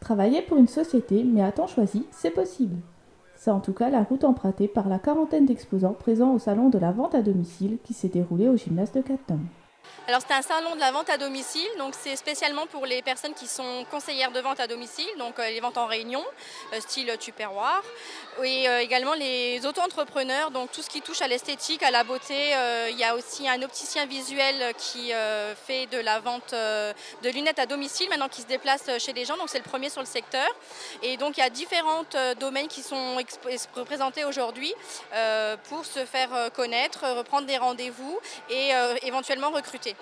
Travailler pour une société, mais à temps choisi, c'est possible. C'est en tout cas la route empruntée par la quarantaine d'exposants présents au salon de la vente à domicile qui s'est déroulé au gymnase de Cattenom. Alors c'est un salon de la vente à domicile, donc c'est spécialement pour les personnes qui sont conseillères de vente à domicile, donc les ventes en réunion, style Tupperware, et également les auto-entrepreneurs, donc tout ce qui touche à l'esthétique, à la beauté. Il y a aussi un opticien visuel qui fait de la vente de lunettes à domicile, maintenant qui se déplace chez les gens, donc c'est le premier sur le secteur. Et donc il y a différents domaines qui sont représentés aujourd'hui pour se faire connaître, reprendre des rendez-vous et éventuellement recruter.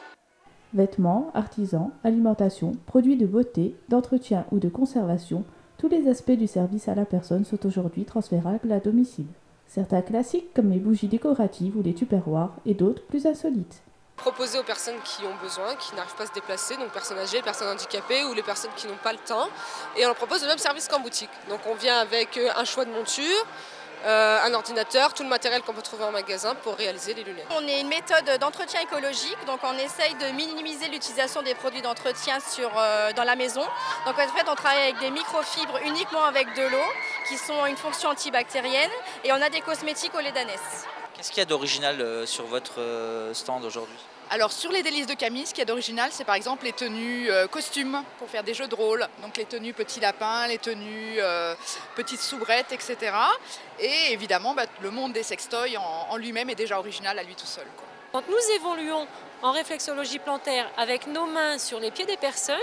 Vêtements, artisans, alimentation, produits de beauté, d'entretien ou de conservation, tous les aspects du service à la personne sont aujourd'hui transférables à domicile. Certains classiques comme les bougies décoratives ou les tupperwares et d'autres plus insolites. Proposer aux personnes qui ont besoin, qui n'arrivent pas à se déplacer, donc personnes âgées, personnes handicapées ou les personnes qui n'ont pas le temps. Et on leur propose le même service qu'en boutique. Donc on vient avec un choix de monture, un ordinateur, tout le matériel qu'on peut trouver en magasin pour réaliser les lunettes. On est une méthode d'entretien écologique, donc on essaye de minimiser l'utilisation des produits d'entretien dans la maison. Donc en fait on travaille avec des microfibres uniquement avec de l'eau qui sont une fonction antibactérienne et on a des cosmétiques au lait d'ânesse. Qu'est-ce qu'il y a d'original sur votre stand aujourd'hui ? Alors sur les délices de Camille, ce qu'il y a d'original, c'est par exemple les tenues costumes pour faire des jeux de rôle. Donc les tenues petits lapins, les tenues petites soubrettes, etc. Et évidemment, le monde des sextoys en lui-même est déjà original à lui tout seul, quoi. Quand nous évoluons en réflexologie plantaire avec nos mains sur les pieds des personnes,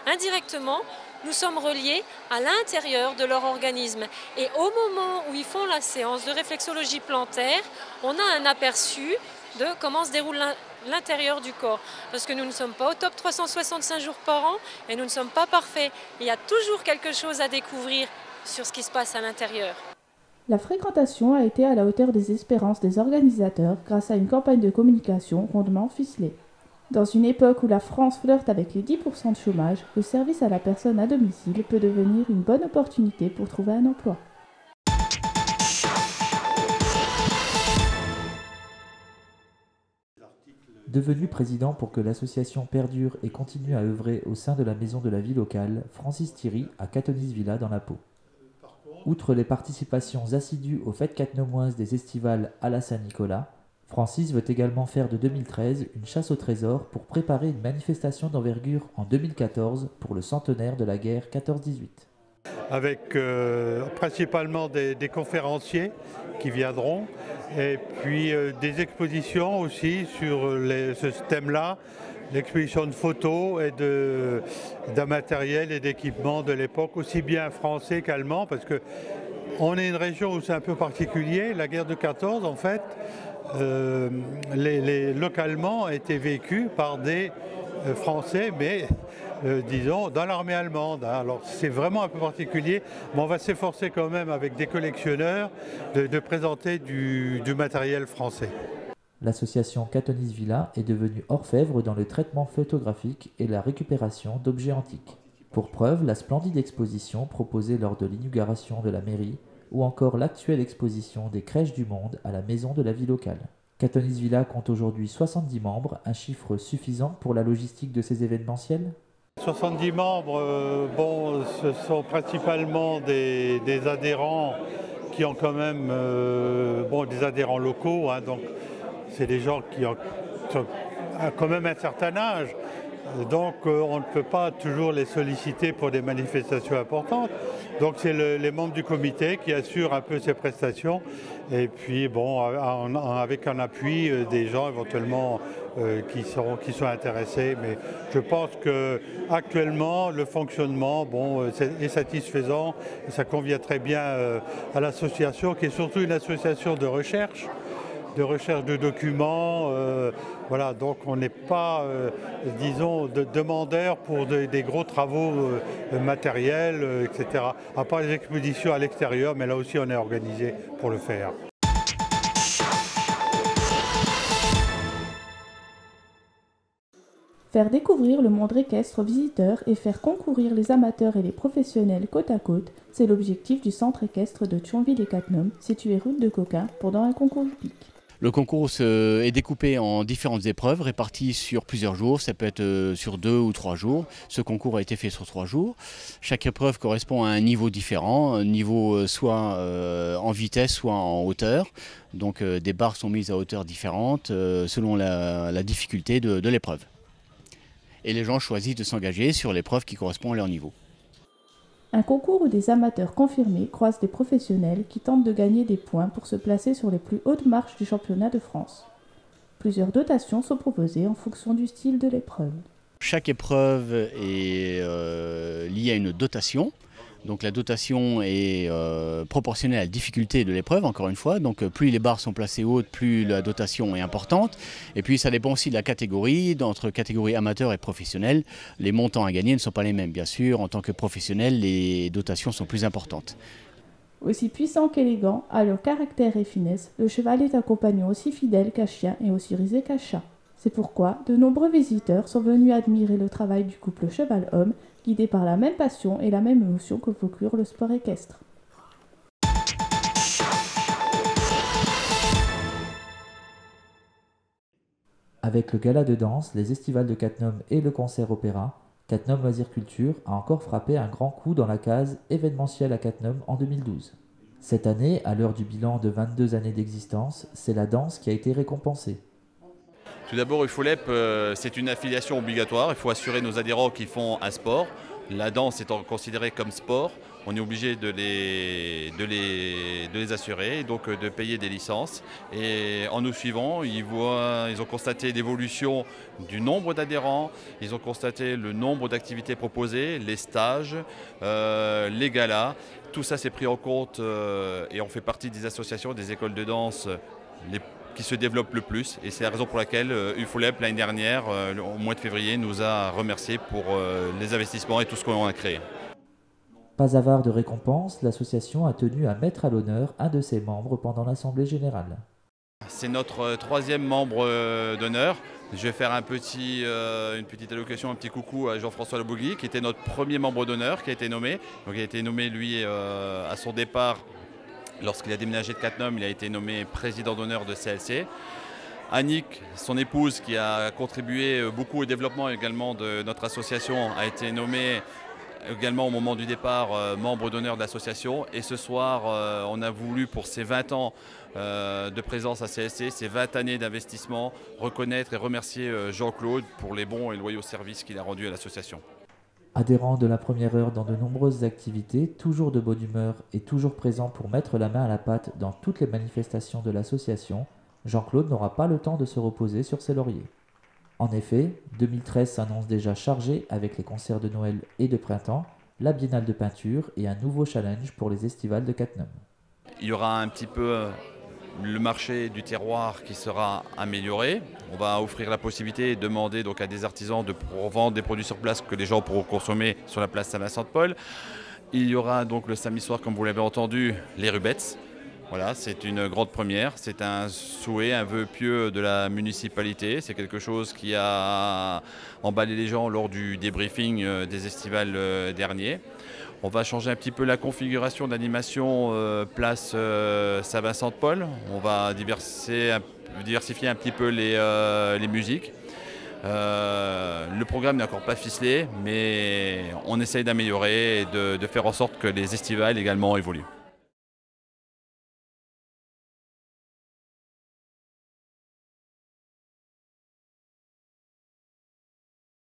indirectement, nous sommes reliés à l'intérieur de leur organisme. Et au moment où ils font la séance de réflexologie plantaire, on a un aperçu de comment se déroule l'intérieur du corps. Parce que nous ne sommes pas au top 365 jours par an et nous ne sommes pas parfaits. Il y a toujours quelque chose à découvrir sur ce qui se passe à l'intérieur. La fréquentation a été à la hauteur des espérances des organisateurs grâce à une campagne de communication rondement ficelée. Dans une époque où la France flirte avec les 10% de chômage, le service à la personne à domicile peut devenir une bonne opportunité pour trouver un emploi. Devenu président pour que l'association perdure et continue à œuvrer au sein de la maison de la vie locale, Francis Thierry à Cattenom Villa dans la Pau. Outre les participations assidues aux fêtes cattenomoises des estivales à la Saint-Nicolas, Francis veut également faire de 2013 une chasse au trésor pour préparer une manifestation d'envergure en 2014 pour le centenaire de la guerre 14-18. Avec principalement des conférenciers qui viendront et puis des expositions aussi sur ce thème-là, l'exposition de photos et d'un matériel et d'équipement de l'époque, aussi bien français qu'allemand, parce qu'on est une région où c'est un peu particulier. La guerre de 14, en fait, localement a été vécue par des Français, mais disons dans l'armée allemande. Alors c'est vraiment un peu particulier, mais on va s'efforcer quand même avec des collectionneurs de présenter du matériel français. L'association Cattenom Villa est devenue orfèvre dans le traitement photographique et la récupération d'objets antiques. Pour preuve, la splendide exposition proposée lors de l'inauguration de la mairie ou encore l'actuelle exposition des crèches du monde à la maison de la vie locale. Cattenom Villa compte aujourd'hui 70 membres, un chiffre suffisant pour la logistique de ces événementiels ? 70 membres, ce sont principalement des adhérents qui ont quand même des adhérents locaux, donc c'est des gens qui ont quand même un certain âge. Donc on ne peut pas toujours les solliciter pour des manifestations importantes. Donc c'est les membres du comité qui assurent un peu ces prestations. Et puis avec un appui des gens éventuellement qui sont intéressés. Mais je pense qu'actuellement le fonctionnement est satisfaisant. Et ça convient très bien à l'association qui est surtout une association de recherche de documents. Donc on n'est pas, demandeur pour des gros travaux matériels, etc. À part les expositions à l'extérieur, mais là aussi on est organisé pour le faire. Faire découvrir le monde équestre aux visiteurs et faire concourir les amateurs et les professionnels côte à côte, c'est l'objectif du centre équestre de Thionville et Cattenom, situé route de Coquin, pendant un concours hippique. Le concours est découpé en différentes épreuves réparties sur plusieurs jours, ça peut être sur 2 ou 3 jours. Ce concours a été fait sur 3 jours. Chaque épreuve correspond à un niveau différent, un niveau soit en vitesse, soit en hauteur. Donc des barres sont mises à hauteur différentes selon la difficulté de l'épreuve. Et les gens choisissent de s'engager sur l'épreuve qui correspond à leur niveau. Un concours où des amateurs confirmés croisent des professionnels qui tentent de gagner des points pour se placer sur les plus hautes marches du championnat de France. Plusieurs dotations sont proposées en fonction du style de l'épreuve. Chaque épreuve est liée à une dotation. Donc la dotation est proportionnelle à la difficulté de l'épreuve, encore une fois. Donc plus les barres sont placées hautes, plus la dotation est importante. Et puis ça dépend aussi de la catégorie. Entre catégorie amateur et professionnel, les montants à gagner ne sont pas les mêmes. Bien sûr, en tant que professionnel, les dotations sont plus importantes. Aussi puissant qu'élégant, alliant caractère et finesse, le cheval est un compagnon aussi fidèle qu'un chien et aussi rusé qu'un chat. C'est pourquoi de nombreux visiteurs sont venus admirer le travail du couple cheval-homme, guidé par la même passion et la même émotion que procure le sport équestre. Avec le gala de danse, les estivales de Cattenom et le concert opéra, Cattenom Loisirs Culture a encore frappé un grand coup dans la case événementielle à Cattenom en 2012. Cette année, à l'heure du bilan de 22 années d'existence, c'est la danse qui a été récompensée. Tout d'abord, UFOLEP, c'est une affiliation obligatoire. Il faut assurer nos adhérents qui font un sport. La danse étant considérée comme sport, on est obligé de les assurer, donc de payer des licences. Et en nous suivant, ils ont constaté l'évolution du nombre d'adhérents, ils ont constaté le nombre d'activités proposées, les stages, les galas. Tout ça s'est pris en compte et on fait partie des associations, des écoles de danse qui se développent le plus. Et c'est la raison pour laquelle UFOLEP, l'année dernière, au mois de février, nous a remerciés pour les investissements et tout ce qu'on a créé. Pas avare de récompenses, l'association a tenu à mettre à l'honneur un de ses membres pendant l'Assemblée générale. C'est notre 3e membre d'honneur. Je vais faire une petite allocation, un petit coucou à Jean-François Lebougui, qui était notre premier membre d'honneur, qui a été nommé. Donc il a été nommé, lui, à son départ. Lorsqu'il a déménagé de Cattenom, il a été nommé président d'honneur de CLC. Annick, son épouse, qui a contribué beaucoup au développement également de notre association, a été nommée également au moment du départ membre d'honneur de l'association. Et ce soir, on a voulu, pour ses 20 ans de présence à CLC, ses 20 années d'investissement, reconnaître et remercier Jean-Claude pour les bons et loyaux services qu'il a rendus à l'association. Adhérent de la première heure dans de nombreuses activités, toujours de bonne humeur et toujours présent pour mettre la main à la pâte dans toutes les manifestations de l'association, Jean-Claude n'aura pas le temps de se reposer sur ses lauriers. En effet, 2013 s'annonce déjà chargé avec les concerts de Noël et de printemps, la biennale de peinture et un nouveau challenge pour les estivales de Cattenom. Il y aura un petit peu le marché du terroir qui sera amélioré. On va offrir la possibilité de demander donc à des artisans de vendre des produits sur place que les gens pourront consommer sur la place Saint-Vincent-de-Paul. Il y aura donc le samedi soir, comme vous l'avez entendu, les rubettes. Voilà, c'est une grande première. C'est un souhait, un vœu pieux de la municipalité. C'est quelque chose qui a emballé les gens lors du débriefing des estivales derniers. On va changer un petit peu la configuration d'animation place Saint-Vincent-de-Paul. On va diversifier un petit peu les musiques. Le programme n'est encore pas ficelé, mais on essaye d'améliorer et de faire en sorte que les estivales également évoluent.